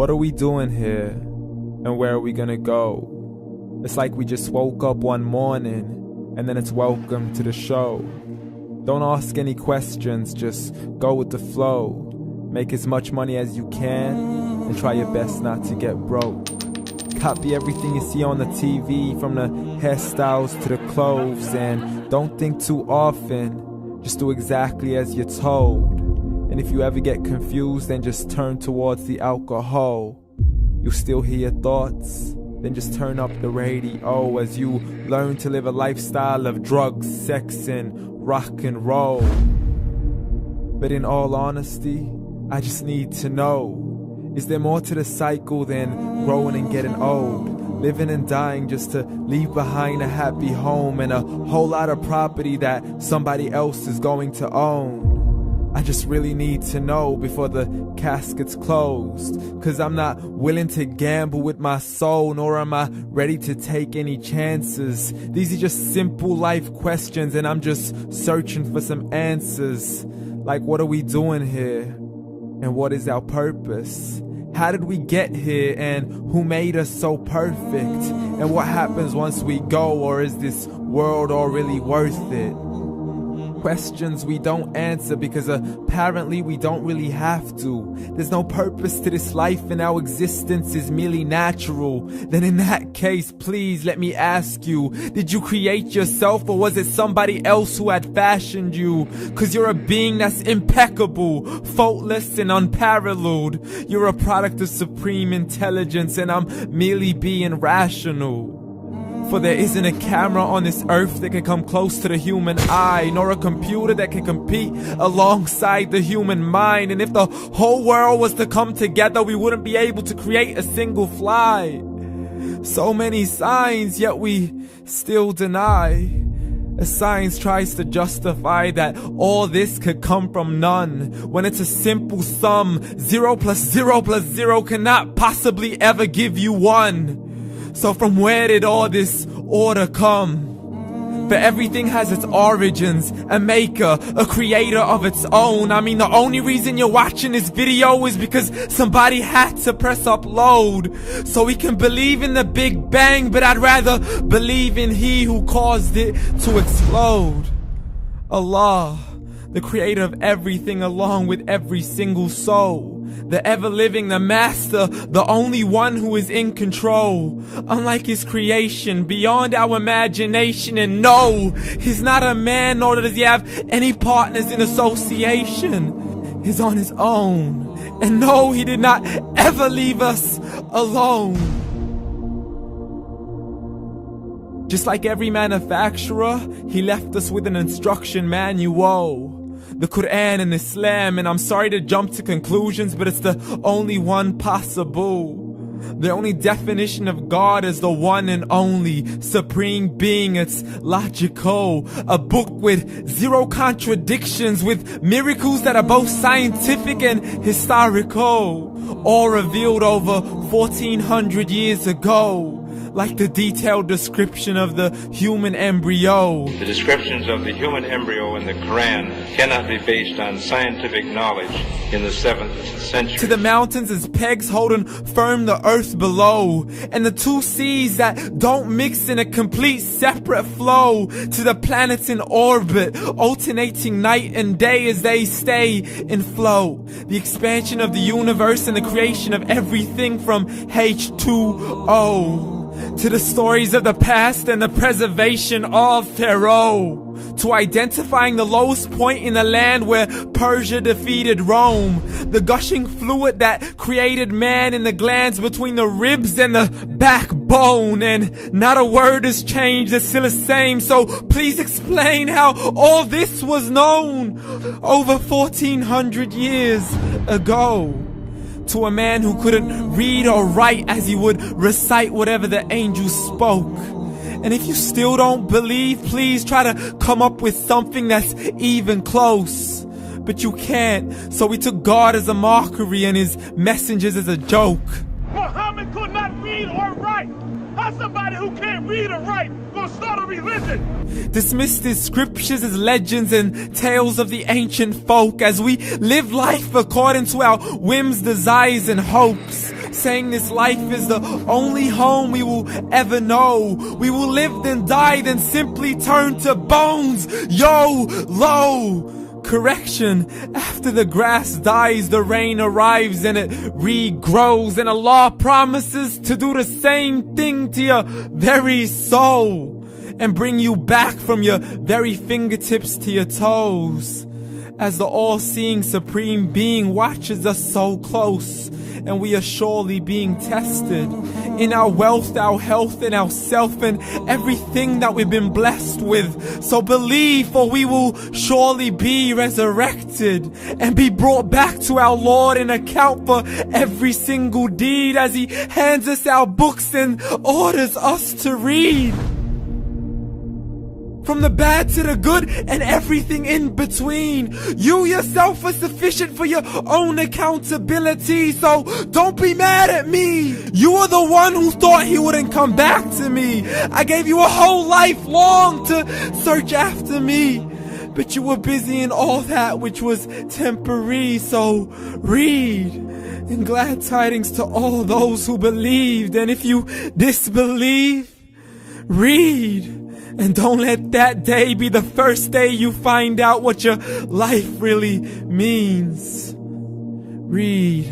What are we doing here? And where are we gonna go? It's like we just woke up one morning and then it's welcome to the show. Don't ask any questions, just go with the flow. Make as much money as you can and try your best not to get broke. Copy everything you see on the TV, from the hairstyles to the clothes, and don't think too often, just do exactly as you're told. And if you ever get confused, then just turn towards the alcohol. You'll still hear your thoughts, then just turn up the radio as you learn to live a lifestyle of drugs, sex, and rock and roll. But in all honesty, I just need to know, is there more to the cycle than growing and getting old? Living and dying just to leave behind a happy home and a whole lot of property that somebody else is going to own. I just really need to know before the casket's closed, 'cause I'm not willing to gamble with my soul, nor am I ready to take any chances. These are just simple life questions and I'm just searching for some answers. Like, what are we doing here? And what is our purpose? How did we get here, and who made us so perfect? And what happens once we go, or is this world all really worth it? Questions we don't answer because apparently we don't really have to. There's no purpose to this life and our existence is merely natural. Then in that case, please let me ask you, did you create yourself, or was it somebody else who had fashioned you? 'Cause you're a being that's impeccable, faultless and unparalleled. You're a product of supreme intelligence and I'm merely being rational. For there isn't a camera on this earth that can come close to the human eye, nor a computer that can compete alongside the human mind. And if the whole world was to come together, we wouldn't be able to create a single fly. So many signs, yet we still deny. As science tries to justify that all this could come from none, when it's a simple sum. 0 plus 0 plus 0 cannot possibly ever give you 1. So from where did all this order come? For everything has its origins, a maker, a creator of its own. I mean, the only reason you're watching this video is because somebody had to press upload. So we can believe in the Big Bang, but I'd rather believe in He who caused it to explode. Allah, the creator of everything along with every single soul. The ever-living, the master, the only one who is in control. Unlike his creation, beyond our imagination. And no, he's not a man, nor does he have any partners in association. He's on his own. And no, he did not ever leave us alone. Just like every manufacturer, he left us with an instruction manual. The Quran and Islam, and I'm sorry to jump to conclusions, but it's the only one possible. The only definition of God is the one and only supreme being. It's logical. A book with 0 contradictions, with miracles that are both scientific and historical. All revealed over 1400 years ago. Like the detailed description of the human embryo. The descriptions of the human embryo in the Quran cannot be based on scientific knowledge in the 7th century. To the mountains as pegs holding firm the earth below, and the 2 seas that don't mix in a complete separate flow. To the planets in orbit, alternating night and day as they stay in flow. The expansion of the universe and the creation of everything from H2O. To the stories of the past and the preservation of Pharaoh. To identifying the lowest point in the land where Persia defeated Rome. The gushing fluid that created man in the glands between the ribs and the backbone. And not a word has changed, it's still the same. So please explain how all this was known over 1400 years ago. To a man who couldn't read or write, as he would recite whatever the angels spoke. And if you still don't believe, please try to come up with something that's even close. But you can't, so we took God as a mockery and his messengers as a joke. Muhammad could not read or write. How's somebody who can't read or write gonna start a religion? Dismissed his scriptures as legends and tales of the ancient folk, as we live life according to our whims, desires, and hopes. saying this life is the only home we will ever know. We will live then die, then simply turn to bones. YOLO! Correction, after the grass dies, the rain arrives and it regrows, and Allah promises to do the same thing to your very soul and bring you back from your very fingertips to your toes, as the all-seeing supreme being watches us so close, and we are surely being tested in our wealth, our health, and our self, and everything that we've been blessed with. So believe, for we will surely be resurrected and be brought back to our Lord and account for every single deed, as He hands us our books and orders us to read. From the bad to the good and everything in between. You yourself are sufficient for your own accountability, so don't be mad at me. You are the one who thought He wouldn't come back to me. I gave you a whole life long to search after me, but you were busy in all that which was temporary. So read, and glad tidings to all those who believed. And if you disbelieve, read. And don't let that day be the first day you find out what your life really means. Read.